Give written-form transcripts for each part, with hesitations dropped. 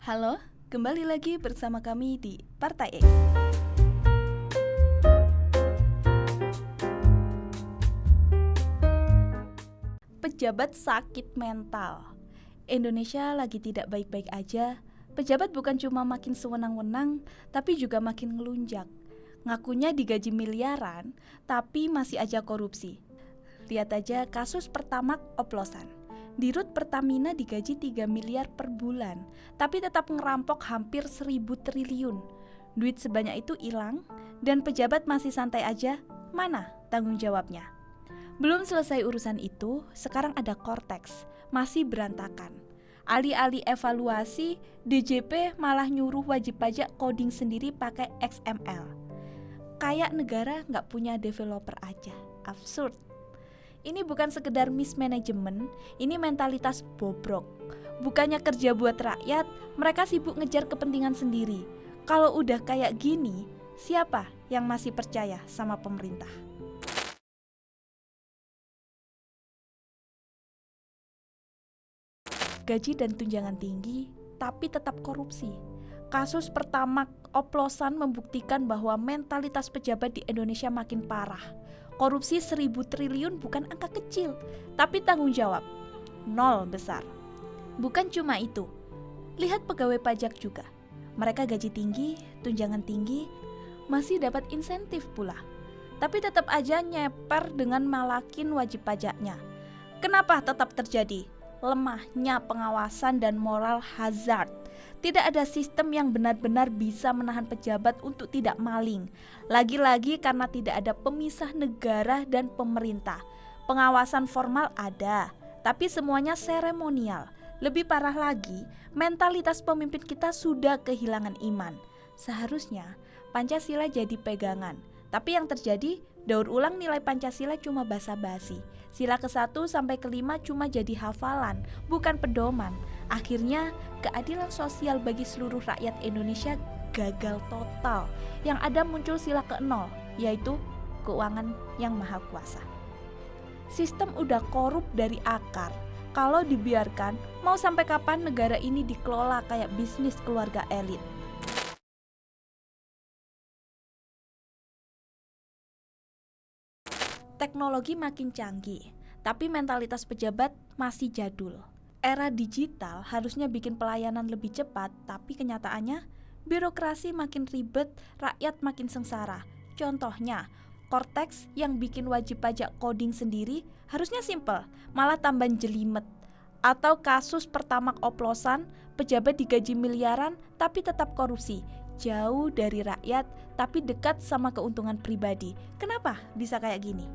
Halo, kembali lagi bersama kami di Partai X. Pejabat sakit mental. Indonesia lagi tidak baik-baik aja. Pejabat bukan cuma makin sewenang-wenang, tapi juga makin ngelunjak. Ngakunya digaji miliaran, tapi masih aja korupsi. Lihat aja kasus Pertamax oplosan. Di Rut Pertamina digaji 3 miliar per bulan, tapi tetap ngerampok hampir 1.000 triliun. Duit sebanyak itu hilang, dan pejabat masih santai aja. Mana tanggung jawabnya? Belum selesai urusan itu, sekarang ada Cortex, masih berantakan. Alih-alih evaluasi, DJP malah nyuruh wajib pajak coding sendiri pakai XML. Kayak negara nggak punya developer aja, absurd. Ini bukan sekedar mismanagement, ini mentalitas bobrok. Bukannya kerja buat rakyat, mereka sibuk ngejar kepentingan sendiri. Kalau udah kayak gini, siapa yang masih percaya sama pemerintah? Gaji dan tunjangan tinggi, tapi tetap korupsi. Kasus Pertamax oplosan membuktikan bahwa mentalitas pejabat di Indonesia makin parah. Korupsi 1.000 triliun bukan angka kecil, tapi tanggung jawab nol besar. Bukan cuma itu, lihat pegawai pajak juga. Mereka gaji tinggi, tunjangan tinggi, masih dapat insentif pula. Tapi tetap aja nyeper dengan malakin wajib pajaknya. Kenapa tetap terjadi? Lemahnya pengawasan dan moral hazard. Tidak ada sistem yang benar-benar bisa menahan pejabat untuk tidak maling. Lagi-lagi karena tidak ada pemisah negara dan pemerintah. Pengawasan formal ada, tapi semuanya seremonial. Lebih parah lagi, mentalitas pemimpin kita sudah kehilangan iman. Seharusnya Pancasila jadi pegangan, tapi yang terjadi daur ulang nilai Pancasila cuma basa-basi. Sila ke-1 sampai ke-5 cuma jadi hafalan, bukan pedoman. Akhirnya keadilan sosial bagi seluruh rakyat Indonesia gagal total. Yang ada muncul sila ke-0, yaitu keuangan yang maha kuasa. Sistem udah korup dari akar. Kalau dibiarkan, mau sampai kapan negara ini dikelola kayak bisnis keluarga elit? Teknologi makin canggih, tapi mentalitas pejabat masih jadul. Era digital harusnya bikin pelayanan lebih cepat, tapi kenyataannya birokrasi makin ribet, rakyat makin sengsara. Contohnya, Cortex yang bikin wajib pajak coding sendiri harusnya simple, malah tambah jelimet. Atau kasus Pertamax oplosan, pejabat digaji miliaran tapi tetap korupsi. Jauh dari rakyat tapi dekat sama keuntungan pribadi. Kenapa bisa kayak gini?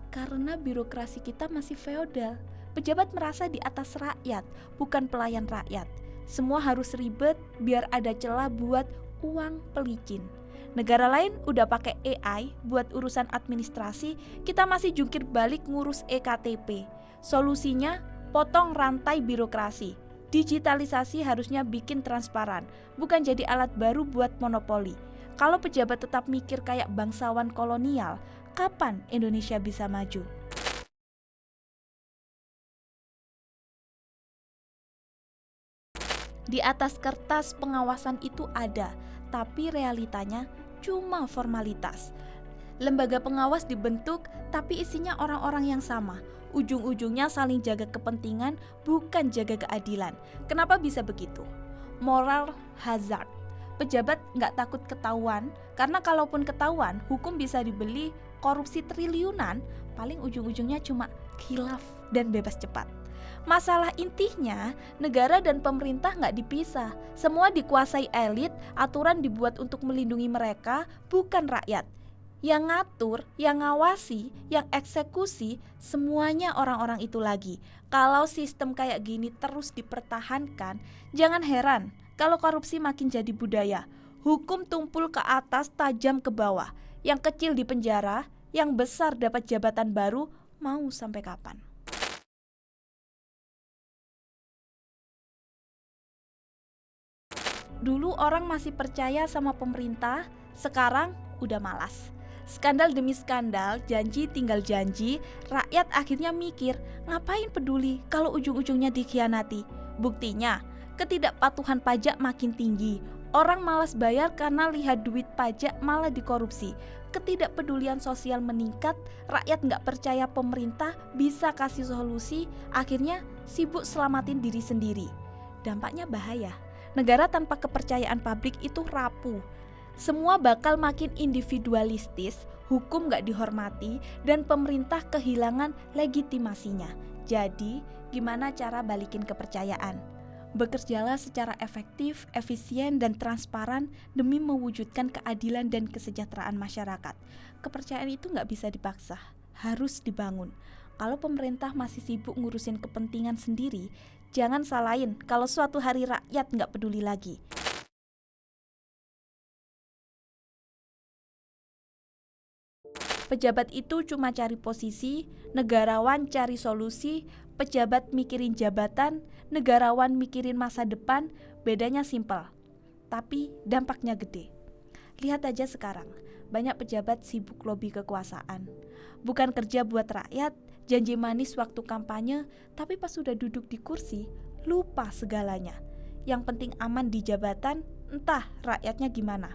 Karena birokrasi kita masih feodal. Pejabat merasa di atas rakyat, bukan pelayan rakyat. Semua harus ribet biar ada celah buat uang pelicin. Negara lain udah pakai AI buat urusan administrasi, kita masih jungkir balik ngurus EKTP. Solusinya, potong rantai birokrasi. Digitalisasi harusnya bikin transparan, bukan jadi alat baru buat monopoli. Kalau pejabat tetap mikir kayak bangsawan kolonial, kapan Indonesia bisa maju? Di atas kertas pengawasan itu ada, tapi realitanya cuma formalitas. Lembaga pengawas dibentuk, tapi isinya orang-orang yang sama. Ujung-ujungnya saling jaga kepentingan, bukan jaga keadilan. Kenapa bisa begitu? Moral hazard. Pejabat nggak takut ketahuan, karena kalaupun ketahuan, hukum bisa dibeli. Korupsi triliunan, paling ujung-ujungnya cuma khilaf dan bebas cepat. Masalah intinya, negara dan pemerintah nggak dipisah. Semua dikuasai elit, aturan dibuat untuk melindungi mereka, bukan rakyat. Yang ngatur, yang ngawasi, yang eksekusi, semuanya orang-orang itu lagi. Kalau sistem kayak gini terus dipertahankan, jangan heran kalau korupsi makin jadi budaya. Hukum tumpul ke atas, tajam ke bawah. Yang kecil di penjara, yang besar dapat jabatan baru, mau sampai kapan? Dulu orang masih percaya sama pemerintah, sekarang udah malas. Skandal demi skandal, janji tinggal janji, rakyat akhirnya mikir, ngapain peduli kalau ujung-ujungnya dikhianati? Buktinya, Ketidakpatuhan pajak makin tinggi. Orang malas bayar karena lihat duit pajak malah dikorupsi. Ketidakpedulian sosial meningkat, rakyat nggak percaya pemerintah bisa kasih solusi, akhirnya sibuk selamatin diri sendiri. Dampaknya bahaya. Negara tanpa kepercayaan publik itu rapuh. Semua bakal makin individualistis, hukum nggak dihormati, dan pemerintah kehilangan legitimasinya. Jadi, gimana cara balikin kepercayaan? Bekerjalah secara efektif, efisien, dan transparan demi mewujudkan keadilan dan kesejahteraan masyarakat. Kepercayaan itu nggak bisa dipaksa, harus dibangun. Kalau pemerintah masih sibuk ngurusin kepentingan sendiri, jangan salahin kalau suatu hari rakyat nggak peduli lagi. Pejabat itu cuma cari posisi, negarawan cari solusi, pejabat mikirin jabatan, negarawan mikirin masa depan, bedanya simpel. Tapi dampaknya gede. Lihat aja sekarang, banyak pejabat sibuk lobi kekuasaan. Bukan kerja buat rakyat, janji manis waktu kampanye, tapi pas sudah duduk di kursi, lupa segalanya. Yang penting aman di jabatan, entah rakyatnya gimana.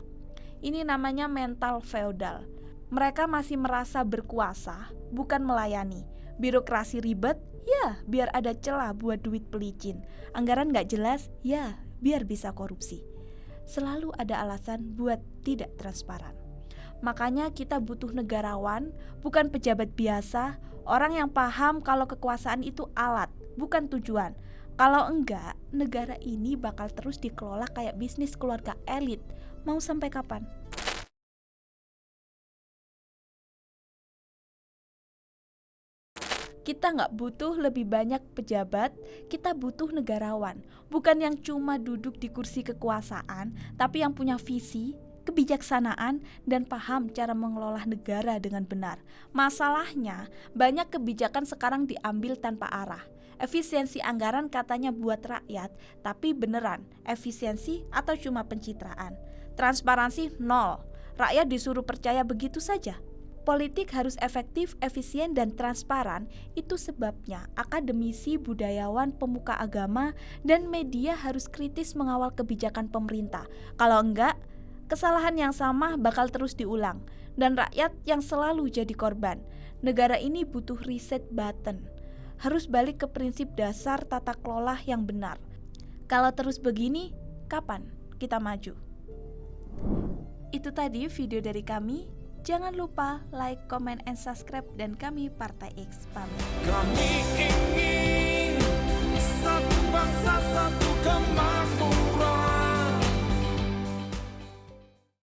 Ini namanya mental feodal. Mereka masih merasa berkuasa, bukan melayani. Birokrasi ribet, ya biar ada celah buat duit pelicin. Anggaran gak jelas, ya biar bisa korupsi. Selalu ada alasan buat tidak transparan. Makanya kita butuh negarawan, bukan pejabat biasa, orang yang paham kalau kekuasaan itu alat, bukan tujuan. Kalau enggak, negara ini bakal terus dikelola kayak bisnis keluarga elit. Mau sampai kapan? Kita nggak butuh lebih banyak pejabat, kita butuh negarawan. Bukan yang cuma duduk di kursi kekuasaan, tapi yang punya visi, kebijaksanaan, dan paham cara mengelola negara dengan benar. Masalahnya, banyak kebijakan sekarang diambil tanpa arah. Efisiensi anggaran katanya buat rakyat, tapi beneran efisiensi atau cuma pencitraan? Transparansi nol, rakyat disuruh percaya begitu saja. Politik harus efektif, efisien, dan transparan. Itu sebabnya akademisi, budayawan, pemuka agama, dan media harus kritis mengawal kebijakan pemerintah. Kalau enggak, kesalahan yang sama bakal terus diulang, dan rakyat yang selalu jadi korban. Negara ini butuh reset button. Harus balik ke prinsip dasar tata kelola yang benar. Kalau terus begini, kapan kita maju? Itu tadi video dari kami. Jangan lupa like, comment, and subscribe, dan kami Partai X pamit. Kami ingin satu bangsa, satu kemampuan.